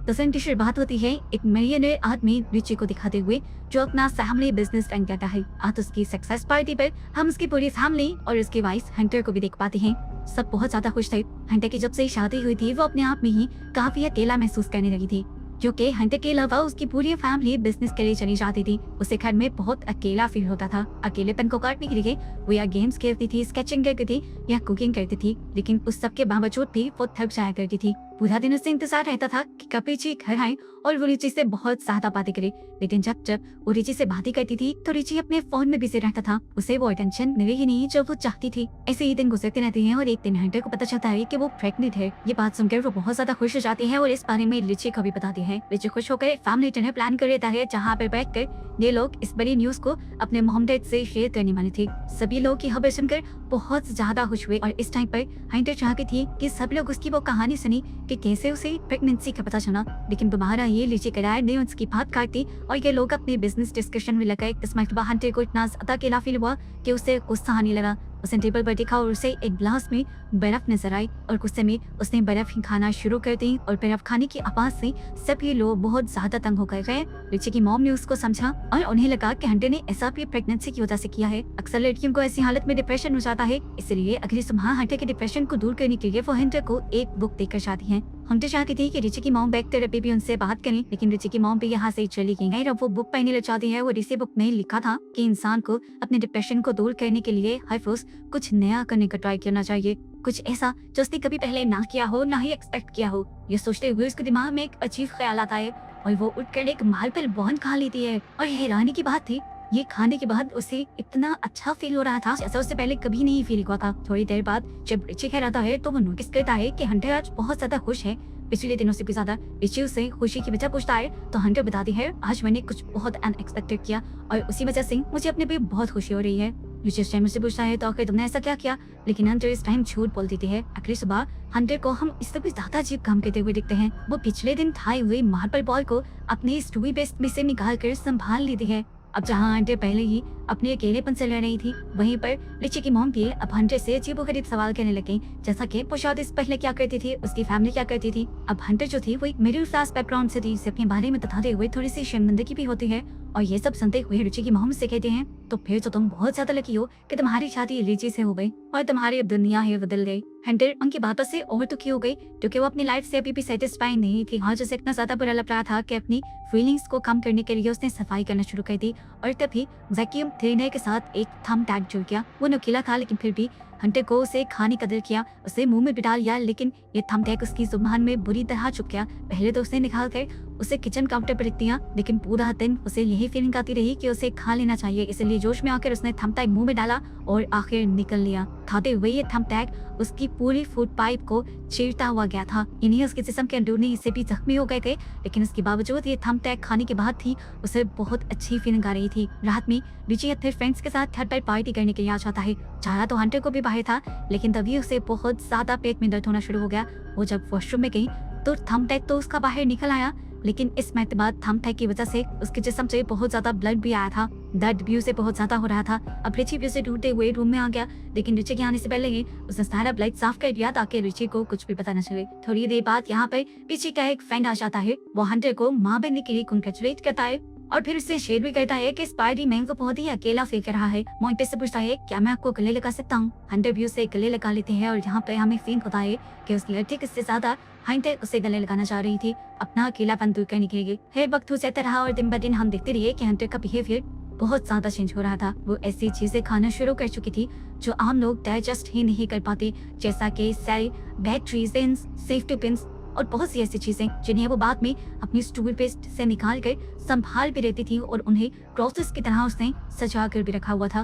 तस्वीर की शुरुआत होती है एक मिलियनेयर आदमी रिची को दिखाते हुए जो अपना फैमिली बिजनेस रन करता है। आज उसकी सक्सेस पार्टी पर हम उसकी पूरी फैमिली और उसके वाइफ हंटर को भी देख पाते हैं। सब बहुत ज्यादा खुश थे। हंटर की जब से शादी हुई थी वो अपने आप में ही काफी अकेला महसूस करने लगी थी, क्योंकि हंटर के अलावा उसकी पूरी फैमिली बिजनेस के लिए चली जाती थी। उसे घर में बहुत अकेला फील होता था। अकेलेपन को काटने के लिए वो या गेम्स खेलती थी, स्केचिंग करती थी या कुकिंग करती थी, लेकिन उस सब के बावजूद भी वो थक जाया करती थी। पूरा दिन उसे इंतजार रहता था कि कब रिची घर आए और वो रिची से बहुत ज्यादा बातें करे। लेकिन जब जब वो रिची से बातें करती थी तो रिची अपने फोन में बिजी रहता था। उसे वो अटेंशन मिले ही नहीं जो वो चाहती थी। ऐसे ही दिन गुजरते रहते हैं और एक दिन हंटर को पता चलता है कि वो प्रेग्नेंट है। ये बात सुनकर वो बहुत ज्यादा खुश हो जाती है और इस बारे में रिची को भी बताती है। रिची खुश होकर फैमिली डिनर प्लान कर लेता है, जहाँ पर बैठकर ये लोग इस बड़ी न्यूज को अपने मॉम डैड से शेयर करने वाले थे। सभी लोग की खबर सुनकर बहुत ज्यादा खुश हुए और इस टाइम पर हंटर चाहती थी कि सब लोग उसकी वो कहानी सुनी कि कैसे उसे प्रेगनेंसी का पता चला। लेकिन दोबारा ये रिची करार ने उसकी बात काट दी और ये लोग अपने बिजनेस डिस्कशन में लगे। इस मरतबा हंटर को इतना ज्यादा अकेला फील हुआ कि उसे गुस्सा आने लगा। उसने टेबल पर देखा और उसे एक गिलास में बर्फ नजर आई और गुस्से में उसने बर्फ ही खाना शुरू कर दी और बर्फ खाने की आवाज से सभी लोग बहुत ज्यादा तंग होकर गए। रिची की मॉम ने उसको समझा और उन्हें लगा कि हंटर ने ऐसा भी प्रेगनेंसी की वजह से किया है। अक्सर लड़कियों को ऐसी हालत में डिप्रेशन हो जाता है, इसलिए अगली सुबह हंटर के डिप्रेशन को दूर करने के लिए वो हंटर को एक बुक देकर जाती है। हंटर चाहती थी कि रिची की मॉम बैक थेरेपी भी उनसे बात करें, लेकिन रिची की मॉम भी यहाँ से चली गई। अब वो बुक पढ़ने लग जाती है और इसी बुक में लिखा था कि इंसान को अपने डिप्रेशन को दूर करने के लिए हर रोज कुछ नया करने का ट्राई करना चाहिए, कुछ ऐसा जो उसने कभी पहले ना किया हो, ना ही एक्सपेक्ट किया हो। ये सोचते हुए उसके दिमाग में एक अजीब ख्याल आता है और वो उठकर एक मार्बल बॉन खा लेती है। और हैरानी की बात थी, ये खाने के बाद उसे इतना अच्छा फील हो रहा था जैसा उससे पहले कभी नहीं फील हुआ था। थोड़ी देर बाद जब रिची घर आता है तो वो नोटिस करता है कि हंटर आज बहुत ज्यादा खुश है, पिछले दिनों से भी ज्यादा। रिची उससे खुशी की वजह पूछता है तो हंटर बताती है, आज मैंने कुछ बहुत अनएक्सपेक्टेड किया और उसी वजह से मुझे अपने पे बहुत खुशी हो रही है। रिची इस टाइम मुझसे पूछता है तो आखिर तुमने ऐसा क्या किया, लेकिन हंटर इस टाइम झूठ बोल देती है। अगली सुबह हंटर को हम इससे भी ज्यादा अजीब काम करते हुए दिखते हैं। वो पिछले दिन खाए हुए मार्बल बॉल को अपने स्टूवी बेस्ट में से निकाल कर संभाल लेती है। अब जहाँ हंटर पहले ही अपने अकेलेपन से लड़ रही थी, वहीं पर रिची की मॉम भी अब हंटर से अजीबोगरीब सवाल करने लगे, जैसा कि वो शादी से पहले क्या करती थी, उसकी फैमिली क्या करती थी। अब हंटर जो थी वो एक मिडिल क्लास बैकग्राउंड से थी, इसे अपने बारे में बताते हुए थोड़ी सी शर्मिंदगी भी होती है। और ये सब सुनते हुए रिची की मॉम से कहते हैं, तो फिर तो तुम बहुत ज्यादा लकी हो कि तुम्हारी शादी रिची से हो गई और तुम्हारी अब दुनिया ही बदल गई। हंटर उनकी बातों से और दुखी हो गई, क्योंकि वो अपनी लाइफ से अभी भी सेटिस्फाई नहीं थी। आज उसे इतना ज्यादा बुरा लग रहा था कि अपनी फीलिंग्स को कम करने के लिए उसने सफाई करना शुरू कर दी। और तभी वैक्यूम क्लीनर के साथ एक थंब टैग जुड़ गया। वो नुकीला था, लेकिन फिर भी हंटर को उसे खाने का दिल किया। उसे मुंह में बिठा लिया, लेकिन ये थंब टैग उसकी जुबान में बुरी तरह चुप गया। पहले तो उसने निकाल कर उसे किचन काउंटर पर रख दिया, लेकिन पूरा दिन उसे यही फीलिंग आती रही कि उसे खा लेना चाहिए। इसलिए जोश में आकर उसने थंब टैग मुंह में डाला और आखिर निकल लिया। खाते हुए ये थंब टैग उसकी पूरी फूड पाइप को चीरता हुआ गया था। इन्हीं उसके जिस्म के अंदरूनी हिस्से भी जख्मी हो गए थे, लेकिन इसके बावजूद ये थंब टैग खाने के बाद थी उसे बहुत अच्छी फीलिंग आ रही थी। रात में रिची अपने फ्रेंड्स के साथ छत पर पार्टी करने के लिए आ जाता है। चाहा तो हंटर को भी बाहर था, लेकिन तभी उसे बहुत ज्यादा पेट में दर्द होना शुरू हो गया। वो जब वॉशरूम में गई तो थंब टैग तो उसका बाहर निकल आया, लेकिन इस मरतबा थंब टैग की वजह से उसके जिस्म से बहुत ज्यादा ब्लड भी आया था। दर्द भी उसे बहुत ज्यादा हो रहा था। अब रिची भी उसे ढूंढते हुए रूम में आ गया, लेकिन रिची के आने से पहले ही उसने सारा ब्लड साफ कर दिया ताकि रिची को कुछ भी पता न चले। थोड़ी देर बाद यहाँ पर रिची का एक फ्रेंड आ जाता है। वो हंटर को माँ बनने के लिए कंग्रेचुलेट करता है और फिर उससे शेयर भी करता है कि स्पाइडरी मैन को बहुत ही अकेला फील कर रहा है। मोइंटे से पूछता है, क्या मैं आपको गले लगा सकता हूँ। हंटर भी उसे गले लगा लेते हैं और यहाँ पे हमें फील होता है कि उसकी लड़की किससे ज्यादा हंटर उसे गले लगाना चाह रही थी, अपना अकेलापन दूर करने के लिए। हर वक्त गुजरता रहा और दिन ब दिन हम देखते रहे कि हंटर का बिहेवियर बहुत ज्यादा चेंज हो रहा था। वो ऐसी चीजें खाना शुरू कर चुकी थी जो आम लोग डाइजेस्ट ही नहीं कर पाते, जैसा कि सेल, बैटरी, सेफ्टी पिन्स और बहुत सी ऐसी चीजें जिन्हें वो बाद में अपनी स्टूल पेस्ट से निकाल कर संभाल भी रहती थी और उन्हें क्रॉसेस की तरह उसने सजा कर भी रखा हुआ था।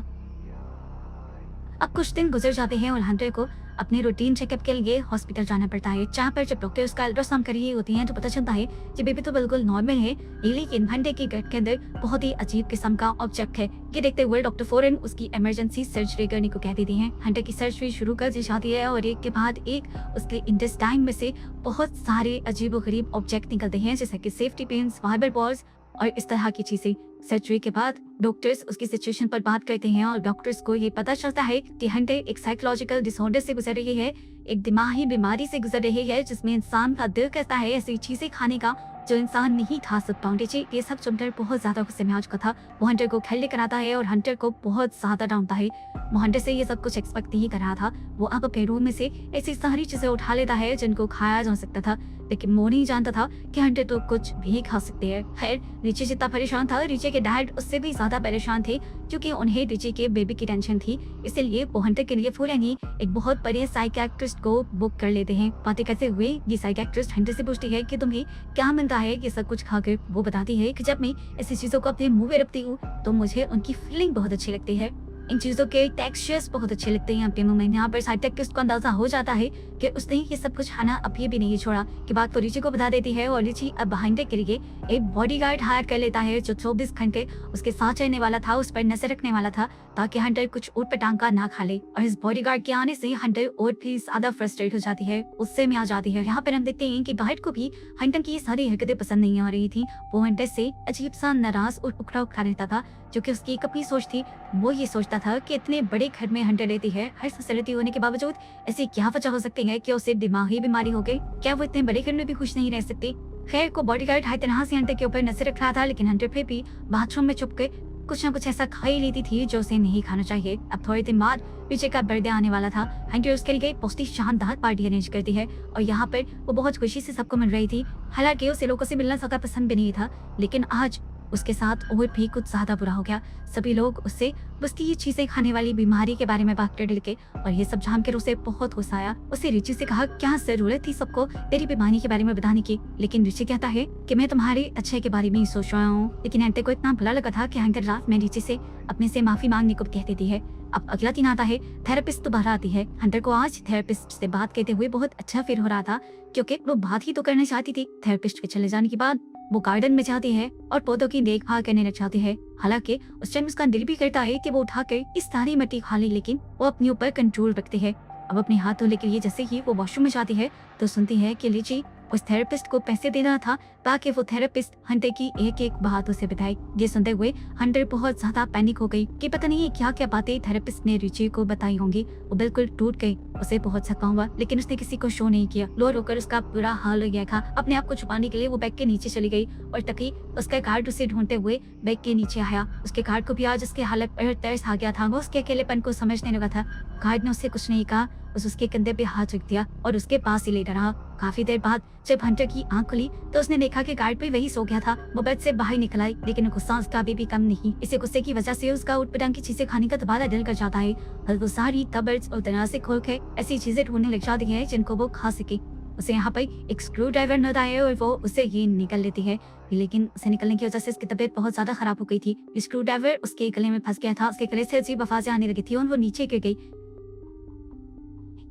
अब कुछ दिन गुजर जाते हैं और हंटर को अपने रूटीन चेकअप के लिए हॉस्पिटल जाना पड़ता है, जहाँ पर जब डॉक्टर उसका अल्ट्रासाउंड कर रही होती हैं तो पता चलता है कि बेबी तो बिल्कुल नॉर्मल है, लेकिन हंटर की गट के अंदर बहुत ही अजीब किस्म का ऑब्जेक्ट है। ये देखते हुए डॉक्टर फौरन उसकी इमरजेंसी सर्जरी करने को कह देती हैं। हंटर की सर्जरी शुरू कर दी जाती है और एक के बाद एक उसके इंटेस्टाइन में से बहुत सारे अजीबोगरीब ऑब्जेक्ट निकलते हैं, जैसे कि सेफ्टी पिन्स, फाइबर बॉल्स और इस तरह की चीजें। सर्जरी के बाद डॉक्टर्स उसकी सिचुएशन पर बात करते हैं और डॉक्टर्स को ये पता चलता है कि हंटर एक साइकोलॉजिकल डिसऑर्डर से गुजर रही है, एक दिमागी बीमारी से गुजर रही है, जिसमें इंसान का दिल करता है ऐसी चीजें खाने का जो इंसान नहीं था सब पाउंडेची। ये सब सुनकर बहुत ज्यादा गुस्से में आ चुका था। वो हंटर को घर लेकर आता है और हंटर को बहुत ज्यादा डांटता है। वो हंटर से ये सब कुछ एक्सपेक्ट नहीं कर रहा था। वो अब अपने रूम में से ऐसी सारी चीजें उठा लेता है जिनको खाया जा सकता था, लेकिन वो नहीं जानता था कि हंटर तो कुछ भी खा सकते हैं। खैर रिची जितना परेशान था, रिची के डैड उससे भी ज्यादा परेशान थे क्योंकि उन्हें रिची के बेबी की टेंशन थी। इसलिए वो हंटर के लिए फुल ही एक बहुत बड़े साइकियाट्रिस्ट को बुक कर लेते हैं। बातें करते हुए ये साइकियाट्रिस्ट हंटर से पूछती है कि तुम्हें क्या मिलता है ये सब कुछ खाकर। वो बताती है कि जब मैं ऐसी चीजों को अपने मुंह में रखती हूँ तो मुझे उनकी फीलिंग बहुत अच्छी लगती है। इन चीजों के टेक्सचर्स बहुत अच्छे लगते हैं अपने मुंह में। यहाँ पर साइकियाट्रिस्ट को अंदाजा हो जाता है कि उसने ये सब कुछ खाना अभी भी नहीं छोड़ा। कि बात तो रिची को बता देती है और रिची अब हंटर के लिए एक बॉडीगार्ड हायर कर लेता है जो 24 घंटे उसके साथ रहने वाला था, उस पर नजर रखने वाला था ताकि हंटर कुछ ऊट पटांग का ना खा ले। और इस बॉडीगार्ड के आने से हंटर और भी ज्यादा फ्रस्ट्रेट हो जाती है, गुस्से में आ जाती है। यहाँ पर हम देखते हैं कि बाहर को भी हंटर की ये सारी हरकतें पसंद नहीं आ रही थी। वो हंटर से अजीब सा नाराज और उखड़ा उखड़ा रहता था, जो कि उसकी एक अपनी सोच थी। वो ये सोचता था कि इतने बड़े घर में हंटर रहती है, हर फैसिलिटी होने के बावजूद ऐसी क्या वजह हो सकती है कि उसे दिमागी बीमारी हो गई। क्या वो इतने बड़े घर में भी खुश नहीं रह सकती। खैर को बॉडीगार्ड हर तरह से हंटर के ऊपर नजर रख रहा था, लेकिन हंटर फिर भी बाथरूम में छुप के कुछ ना कुछ ऐसा खा ही लेती थी जो उसे नहीं खाना चाहिए। अब थोड़े दिन बाद रिची का बर्थडे आने वाला था। हंटर उसके लिए बहुत ही शानदार पार्टी अरेंज करती है और यहाँ पर वो बहुत खुशी से सबको मिल रही थी। हालांकि उसे लोगों से मिलना ज्यादा पसंद भी नहीं था, लेकिन आज उसके साथ और भी कुछ ज्यादा बुरा हो गया। सभी लोग उससे बस ये चीजें खाने वाली बीमारी के बारे में बात कर के और ये सब जानकर उसे बहुत गुस्सा आया। उसे रिची से कहा क्या जरूरत थी सबको तेरी बीमारी के बारे में बताने की, लेकिन रिची कहता है कि मैं तुम्हारे अच्छे के बारे में ही सोच रहा हूँ। लेकिन हंटर को इतना बुरा लगा था कि हंटर रात में रिची से अपने से माफी मांगने को कह देती है। अब अगला दिन आता है, थेरेपिस्ट दोबारा आती है। हंटर को आज थेरेपिस्ट से बात करते हुए बहुत अच्छा फील हो रहा था क्योंकि वो बात ही तो करना चाहती थी। थेरेपिस्ट के चले जाने के बाद वो गार्डन में जाती है और पौधों की देखभाल करने लग जाती है। हालांकि उस टाइम उसका दिल भी करता है कि वो उठाकर इस सारी मिट्टी खा ले, लेकिन वो अपने ऊपर कंट्रोल रखती है। अब अपने हाथ धोने के लिए जैसे ही वो वॉशरूम में जाती है तो सुनती है कि लिची उस थेरेपिस्ट को पैसे देना था ताकि वो थेरेपिस्ट हंटर की एक एक बात उसे बताए। ये सुनते हुए हंटर बहुत ज्यादा पैनिक हो गई कि पता नहीं क्या क्या बातें थेरेपिस्ट ने रिची को बताई होंगी। वो बिल्कुल टूट गई, उसे बहुत थका हुआ, लेकिन उसने किसी को शो नहीं किया। लो रोकर उसका बुरा हाल हो गया था। अपने आप को छुपाने के लिए वो बैग के नीचे चली गई और तकी उसका गार्ड उसे ढूंढते हुए बैग के नीचे आया। उसके गार्ड को भी आज उसके हालत पर तरस आ गया था। वो उसके अकेलेपन को समझने लगा था। गार्ड ने उससे कुछ नहीं कहा, बस उसके कंधे पे हाथ रख दिया और उसके पास ही लेटा रहा। काफी देर बाद जब हंटर की आंख खुली तो उसने देखा कि गार्ड भी वही सो गया था। वो बेड से बाहर निकल आई, लेकिन गुस्सा उसका अभी भी कम नहीं। इसी गुस्से की वजह से उसका उटपटांग की चीजें खाने का दोबारा दिल कर जाता है और वो सारी कबर्ड्स और दराजे खोल के ऐसी चीजें ढूंढने लग जाती है जिनको वो खा सके। उसे यहाँ पर एक स्क्रू ड्राइवर नजर आया और वो उसे ये निकल लेती है, लेकिन उसे निकलने की वजह से उसकी तबीयत बहुत ज्यादा खराब हो गई थी। स्क्रू ड्राइवर उसके गले में फंस गया था। उसके गले से अजीब आवाजें आने लगी थी और वो नीचे गिर गई।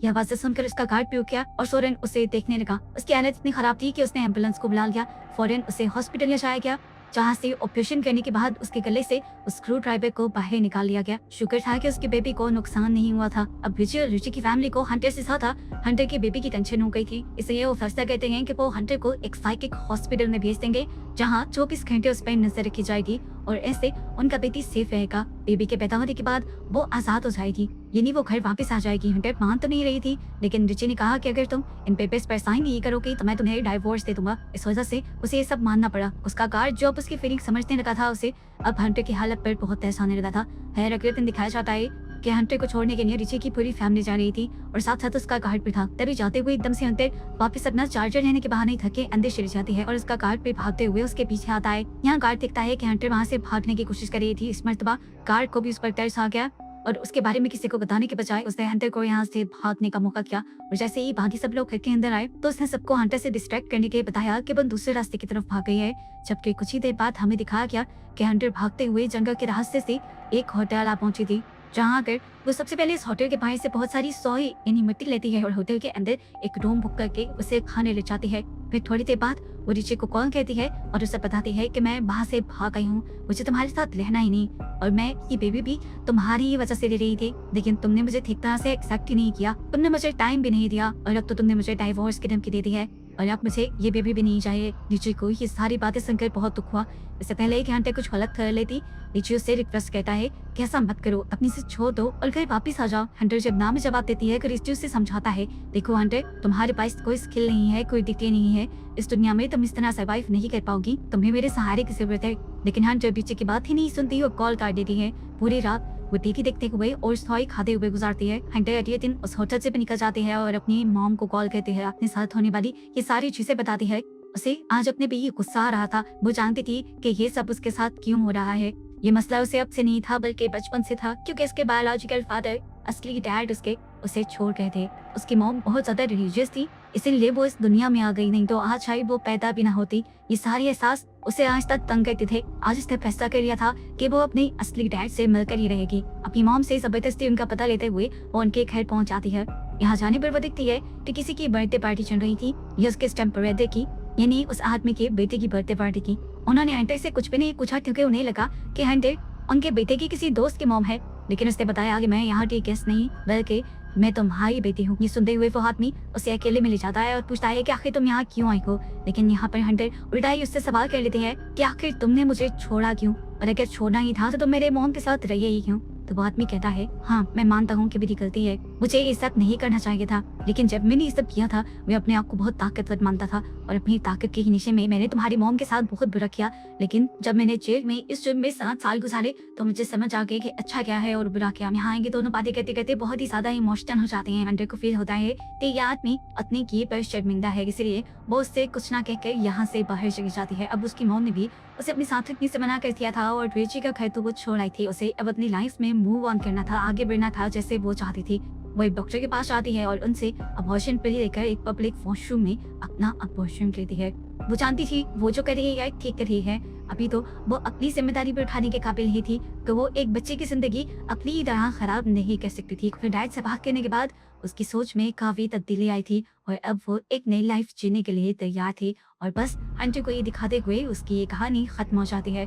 यह आवाजें सुनकर उसका गार्ड भी उठ गया और फौरन उसे देखने लगा। उसकी हालत इतनी खराब थी कि उसने एम्बुलेंस को बुला लिया। फौरन उसे हॉस्पिटल ले जाया गया, जहाँ से ऑपरेशन करने के बाद उसके गले से उस स्क्रू ड्राइवर को बाहर निकाल लिया गया। शुक्र था कि उसके बेबी को नुकसान नहीं हुआ था। अब रिची और रिची की फैमिली को हंटर से ज्यादा हंटर के बेबी की टेंशन हो गई थी, इसलिए वो फैसला करते हैं कि वो हंटर को एक साइकिक हॉस्पिटल में भेज देंगे जहाँ 24 घंटे उस पर नजर रखी जाएगी और ऐसे उनका बेटी सेफ रहेगा। बेबी के पैदा होने के बाद वो आजाद हो जाएगी, यानी वो घर वापस आ जाएगी। हंटर मान तो नहीं रही थी, लेकिन रिची ने कहा कि अगर तुम इन पेपर्स पर साइन नहीं करोगी तो मैं तुम्हें डाइवोर्स दे दूंगा। इस वजह से उसे ये सब मानना पड़ा। उसका गार्ड जो अब उसकी फीलिंग समझने लगा था, उसे अब हंटर की हालत पर बहुत तरस आने लगा था। खैर अगले दिन दिखाया जाता है कि हंटर को छोड़ने के लिए रिची की पूरी फैमिली जा रही थी और साथ साथ उसका गार्ड भी था। तभी जाते हुए एकदम से हंटर वापस अपना चार्जर लेने के बहाने थके अंदर चली जाती है और उसका गार्ड भी भागते हुए उसके पीछे आता है। यहाँ गार्ड देखता है कि हंटर वहाँ से भागने की कोशिश कर रही थी। इस मर्तबा गार्ड को भी उस पर तरस आ गया और उसके बारे में किसी को बताने के बजाय उसने हंटर को यहाँ से भागने का मौका किया। और जैसे ही बाकी सब लोग घर के अंदर आए तो उसने सबको हंटर से डिस्ट्रैक्ट करने के लिए बताया कि वो दूसरे रास्ते की तरफ भाग गई है। जबकि कुछ ही देर बाद हमें दिखाया गया कि हंटर भागते हुए जंगल के रास्ते से एक होटल आ पहुंची थी, जहाँ आकर वो सबसे पहले इस होटल के बाहर से बहुत सारी सोई यानी मिट्टी लेती है और होटल के अंदर एक रूम बुक करके उसे खाने ले जाती है। फिर थोड़ी देर बाद वो रिची को कॉल करती है और उसे बताती है कि मैं वहाँ से भाग आई हूँ, मुझे तुम्हारे साथ रहना ही नहीं और मैं ये बेबी भी तुम्हारी ही वजह से ले रही थी, लेकिन तुमने मुझे ठीक तरह से एक्सेप्ट ही नहीं किया, तुमने मुझे टाइम भी नहीं दिया और अब तो तुमने मुझे डाइवोर्स की धमकी दे दी है। और अब मुझे ये बेबी भी नहीं चाहिए। लीची को ये सारी बातें सुनकर बहुत दुख हुआ। इससे पहले कि हंटर कुछ गलत कर लेती, लीची उससे रिक्वेस्ट कहता है कि ऐसा मत करो, अपनी से छोड़ दो और घर वापस आ जाओ। हंटर जब ना में जवाब देती है, लीची उससे समझाता है, देखो हंटर, तुम्हारे पास कोई स्किल नहीं है, कोई डिग्री नहीं है, इस दुनिया में तुम इस तरह सर्वाइव नहीं कर पाओगी, तुम्हें मेरे सहारे की जरूरत है। लेकिन हंटर लीची की बात ही नहीं सुनती और कॉल काट देती है। पूरी रात वो टीवी देखते हुए और स्थाई खाते हुए गुजारती है। हंटर अगले दिन उस होटल से भी निकल जाते हैं और अपनी मॉम को कॉल करते हैं, अपने साथ होने वाली ये सारी चीजें बताती है। उसे आज अपने पे ये गुस्सा आ रहा था। वो जानती थी कि ये सब उसके साथ क्यों हो रहा है। ये मसला उसे अब से नहीं था बल्कि बचपन से था, क्योंकि इसके बायोलॉजिकल फादर, असली डैड उसे छोड़ गए थे। उसकी मॉम बहुत ज्यादा रिलीजियस थी, इसीलिए वो इस दुनिया में आ गई, नहीं तो आज शायद वो पैदा भी ना होती। ये सारे एहसास उसे आज तक तंग करते थे। आज उसने फैसला कर लिया था कि वो अपने असली डैड से मिलकर ही रहेगी। अपनी मॉम से जबरदस्ती उनका पता लेते हुए वो उनके घर पहुंच जाती है। यहाँ जाने पर वो दिखती है कि किसी की बर्थडे पार्टी चल रही थी। ये उसके स्टेम्परेडर की, यानी उस आदमी के बेटे की बर्थडे पार्टी की। उन्होंने हंटर से कुछ भी नहीं पूछा, क्योंकि उन्हें लगा कि हंटर उनके बेटे की किसी दोस्त की मॉम है। लेकिन उसने बताया कि मैं यहाँ की गेस्ट नहीं बल्कि मैं तुम्हारी बेटी हूँ। ये सुनते हुए वो आदमी उसे अकेले में ले जाता है और पूछता है कि आखिर तुम यहाँ क्यों आई हो। लेकिन यहाँ पर हंटर उल्टा ही उससे सवाल कर लेते हैं कि आखिर तुमने मुझे छोड़ा क्यों, और अगर छोड़ना ही था तो तुम मेरे मॉम के साथ रहिए ही क्यों। तो वो आदमी कहता है, हाँ मैं मानता हूँ कि मेरी गलती है, मुझे ये सब नहीं करना चाहिए था, लेकिन जब मैंने ये सब किया था मैं अपने आप को बहुत ताकतवर मानता था और अपनी ताकत के ही नशे में मैंने तुम्हारी मॉम के साथ बहुत बुरा किया। लेकिन जब मैंने जेल में इस जुर्म में 7 साल गुजारे तो मुझे समझ आ गया कि अच्छा क्या है और बुरा क्या। यहाँ आएंगे दोनों बातें करते करते बहुत ही ज्यादा इमोशनल हो जाते हैं। हंटर को फील होता है कि ये आदमी अपने किए पर शर्मिंदा है, इसलिए वो उससे कुछ ना कहकर यहाँ से बाहर चली जाती है। अब उसकी मॉम ने भी उसे अपनी साथ रखने से मना कर दिया था और रिची का घर तो वो छोड़ आई थी। उसे अब अपनी लाइफ में मूव ऑन करना था, आगे बढ़ना था जैसे वो चाहती थी। वो एक डॉक्टर के पास जाती है और उनसे अबॉर्शन पिल लेकर एक पब्लिक वॉशरूम में अपना अबॉर्शन लेती है। वो जानती थी वो जो कर रही है ठीक कर रही है। अभी तो वो अपनी जिम्मेदारी पर उठाने के काबिल ही थी कि वो एक बच्चे की जिंदगी अपनी तरह खराब नहीं कर सकती थी। फिर डैड से भाग करने के बाद उसकी सोच में काफी तब्दीली आई थी और अब वो एक नई लाइफ जीने के लिए तैयार थी। और बस हंटर को ये दिखाते हुए उसकी ये कहानी खत्म हो जाती है।